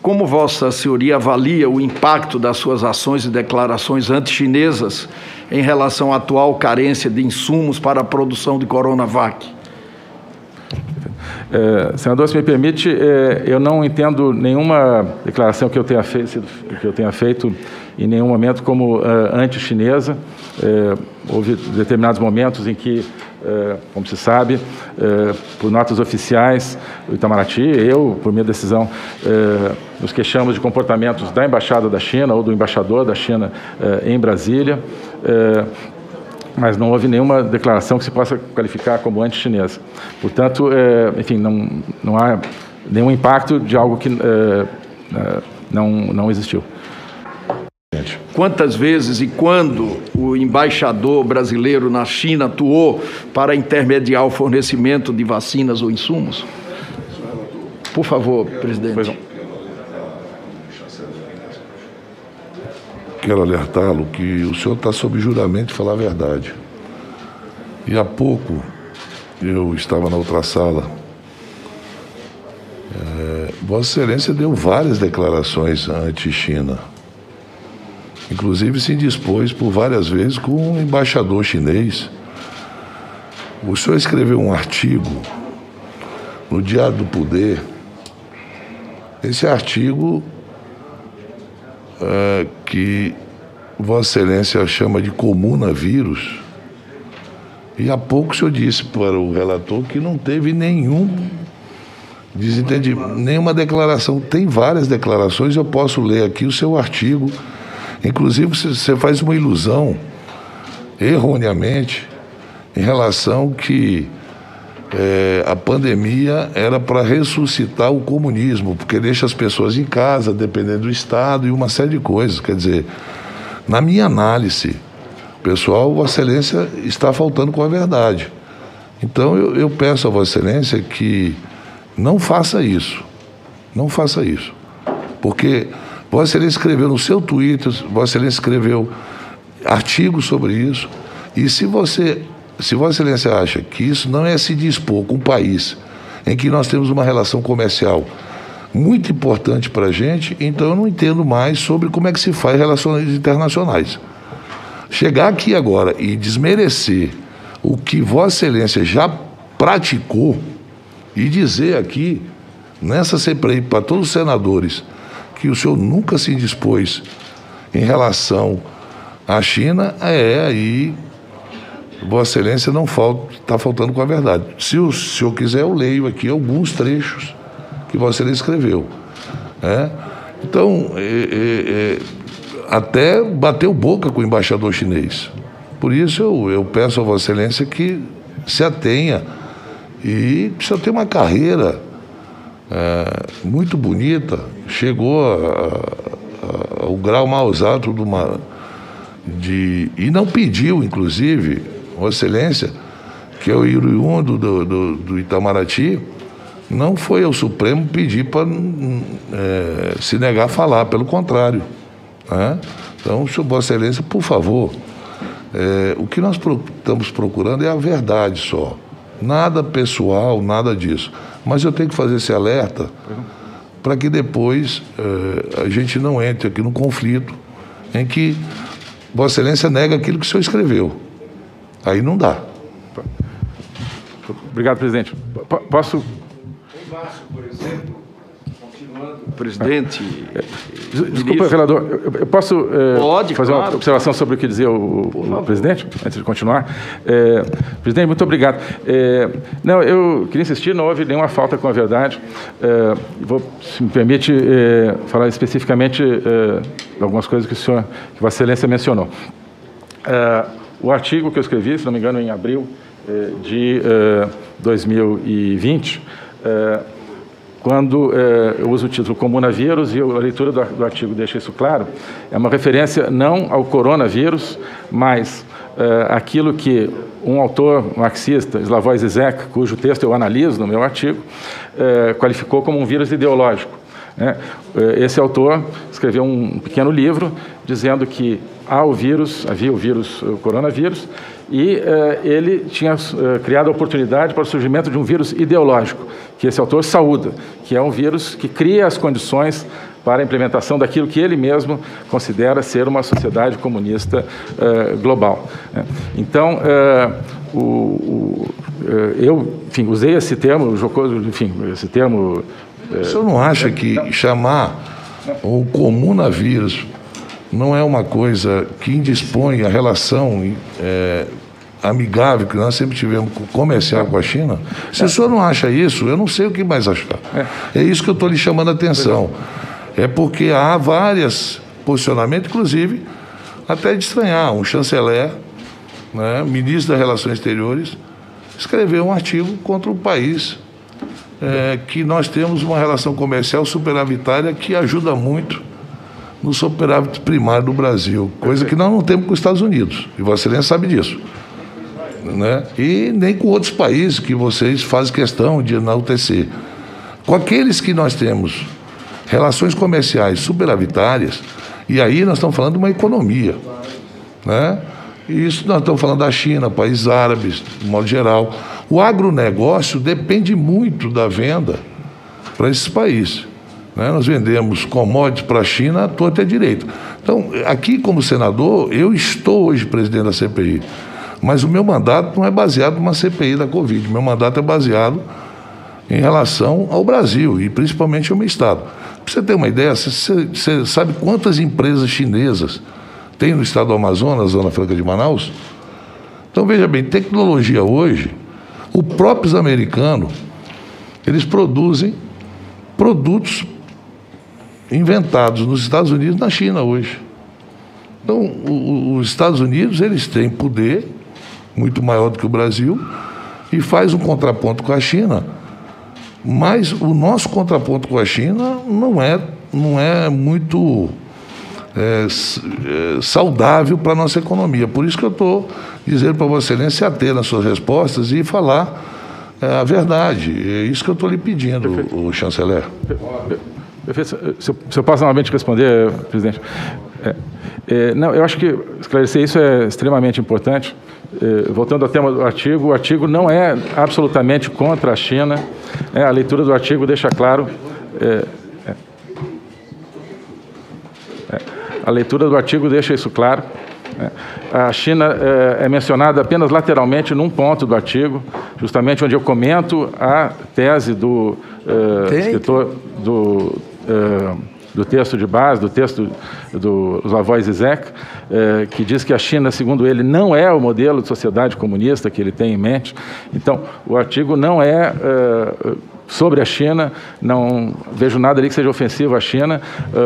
como Vossa Senhoria avalia o impacto das suas ações e declarações anti-chinesas em relação à atual carência de insumos para a produção de Coronavac? Senador, se me permite, eu não entendo nenhuma declaração que eu tenha feito em nenhum momento como anti-chinesa. Houve determinados momentos em que, como se sabe, por notas oficiais, o Itamaraty, eu, por minha decisão, nos queixamos de comportamentos da Embaixada da China ou do embaixador da China em Brasília, mas não houve nenhuma declaração que se possa qualificar como anti-chinesa. Portanto, enfim, não há nenhum impacto de algo que não existiu. Quantas vezes e quando o embaixador brasileiro na China atuou para intermediar o fornecimento de vacinas ou insumos? Por favor, presidente. Quero alertá-lo que o senhor está sob juramento de falar a verdade. E há pouco eu estava na outra sala. Vossa Excelência deu várias declarações anti-China. Inclusive se indispôs por várias vezes com um embaixador chinês. O senhor escreveu um artigo no Diário do Poder. Esse artigo que Vossa Excelência chama de comunavírus. E há pouco o senhor disse para o relator que não teve nenhuma declaração. Tem várias declarações, eu posso ler aqui o seu artigo. Inclusive, você faz uma ilusão, erroneamente, em relação que a pandemia era para ressuscitar o comunismo, porque deixa as pessoas em casa, dependendo do Estado, e uma série de coisas. Quer dizer, na minha análise, pessoal, Vossa Excelência está faltando com a verdade. Então, eu peço a Vossa Excelência que não faça isso. Não faça isso. Porque Vossa Excelência escreveu no seu Twitter, Vossa Excelência escreveu artigos sobre isso, e se Vossa Excelência acha que isso não é se dispor com um país em que nós temos uma relação comercial muito importante para a gente, então eu não entendo mais sobre como é que se faz relações internacionais. Chegar aqui agora e desmerecer o que Vossa Excelência já praticou e dizer aqui, nessa CPI, para todos os senadores, que o senhor nunca se indispôs em relação à China, aí Vossa Excelência não está faltando com a verdade. Se o senhor quiser, eu leio aqui alguns trechos que Vossa Excelência escreveu. Então, até bateu boca com o embaixador chinês. Por isso eu peço a Vossa Excelência que se atenha. E precisa ter uma carreira muito bonita, chegou ao grau mais alto e não pediu, inclusive, Vossa Excelência, que é o oriundo do Itamaraty, não foi ao Supremo pedir para se negar a falar, pelo contrário. Então, Vossa Excelência, por favor, o que nós estamos procurando é a verdade só. Nada pessoal, nada disso. Mas eu tenho que fazer esse alerta para que depois a gente não entre aqui no conflito em que Vossa Excelência nega aquilo que o senhor escreveu. Aí não dá. Obrigado, presidente. Posso... Em março, por exemplo, continuando... Presidente... Desculpa, vereador, eu posso fazer claro, uma observação sobre o que dizia o presidente, antes de continuar? Presidente, muito obrigado. Não, eu queria insistir, não houve nenhuma falta com a verdade. Vou, se me permite, falar especificamente de algumas coisas que Vossa Excelência mencionou. O artigo que eu escrevi, se não me engano, em abril de 2020, quando eu uso o título comunavírus, e a leitura do artigo deixa isso claro, é uma referência não ao coronavírus, mas aquilo que um autor marxista, Slavoj Zizek, cujo texto eu analiso no meu artigo, qualificou como um vírus ideológico. Esse autor escreveu um pequeno livro dizendo que havia o coronavírus, e ele tinha criado a oportunidade para o surgimento de um vírus ideológico, que esse autor saúda, que é um vírus que cria as condições para a implementação daquilo que ele mesmo considera ser uma sociedade comunista global. Então, eu, enfim, usei esse termo jocoso, enfim, esse termo... O senhor não acha que chamar o comunavírus não é uma coisa que indispõe a relação amigável que nós sempre tivemos comercial com a China? Se o senhor não acha isso, eu não sei o que mais achar. É isso que eu estou lhe chamando a atenção. É porque há vários posicionamentos, inclusive, até de estranhar. Um chanceler, né, ministro das Relações Exteriores, escreveu um artigo contra o país que nós temos uma relação comercial superavitária que ajuda muito no superávit primário do Brasil, coisa que nós não temos com os Estados Unidos, e Vossa Excelência sabe disso, né? E nem com outros países que vocês fazem questão de enaltecer. Com aqueles que nós temos relações comerciais superavitárias, e aí nós estamos falando de uma economia, né? E isso nós estamos falando da China, países árabes, de modo geral. O agronegócio depende muito da venda para esses países, né? Nós vendemos commodities para a China à torta e à direita. Então, aqui como senador, eu estou hoje presidente da CPI, mas o meu mandato não é baseado numa CPI da Covid. O meu mandato é baseado em relação ao Brasil e principalmente ao meu Estado. Para você ter uma ideia, você sabe quantas empresas chinesas tem no estado do Amazonas, Zona Franca de Manaus? Então, veja bem, tecnologia hoje, os próprios americanos, eles produzem produtos inventados nos Estados Unidos e na China hoje. Então, os Estados Unidos, eles têm poder muito maior do que o Brasil e faz um contraponto com a China, mas o nosso contraponto com a China não é muito saudável para a nossa economia. Por isso que eu estou dizendo para Vossa Excelência ater nas suas respostas e falar a verdade. É isso que eu estou lhe pedindo, o chanceler. Perfeito. Se eu posso novamente responder, presidente. Não, eu acho que esclarecer isso é extremamente importante. Voltando ao tema do artigo, o artigo não é absolutamente contra a China. A leitura do artigo deixa claro... A leitura do artigo deixa isso claro. A China é mencionada apenas lateralmente num ponto do artigo, justamente onde eu comento a tese do escritor do texto de base, do texto do Slavoj Zizek, que diz que a China, segundo ele, não é o modelo de sociedade comunista que ele tem em mente. Então, o artigo não é sobre a China, não vejo nada ali que seja ofensivo à China.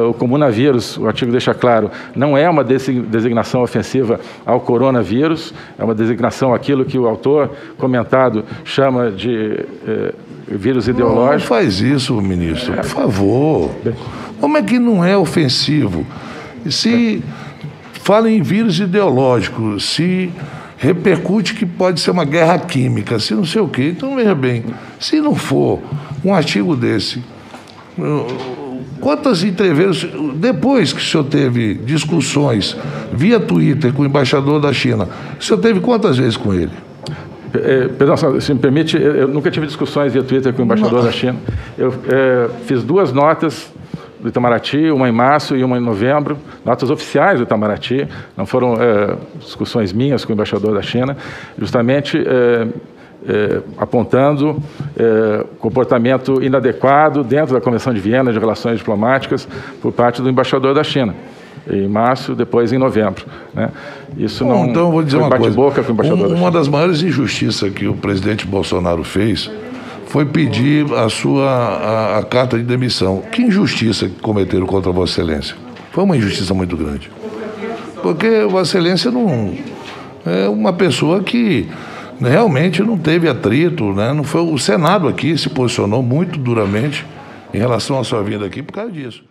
O comunavírus, o artigo deixa claro, não é uma designação ofensiva ao coronavírus, é uma designação àquilo que o autor comentado chama de vírus ideológico. Não faz isso, ministro, por favor. Como é que não é ofensivo? Se fala em vírus ideológico, se repercute que pode ser uma guerra química, se não sei o quê. Então, veja bem, se não for um artigo desse, quantas entrevistas, depois que o senhor teve discussões via Twitter com o embaixador da China, o senhor teve quantas vezes com ele? Perdão, se me permite, eu nunca tive discussões via Twitter com o embaixador da China. Eu fiz 2 notas do Itamaraty, uma em março e uma em novembro, notas oficiais do Itamaraty, não foram discussões minhas com o embaixador da China, justamente apontando comportamento inadequado dentro da Convenção de Viena de Relações Diplomáticas por parte do embaixador da China, em março, depois em novembro, né? Isso não então, eu vou dizer uma coisa. Boca com o embaixador da China. Uma das maiores injustiças que o presidente Bolsonaro fez foi pedir a carta de demissão. Que injustiça que cometeram contra Vossa Excelência? Foi uma injustiça muito grande. Porque Vossa Excelência não é uma pessoa que realmente não teve atrito, né? Não foi, o Senado aqui se posicionou muito duramente em relação à sua vinda aqui por causa disso.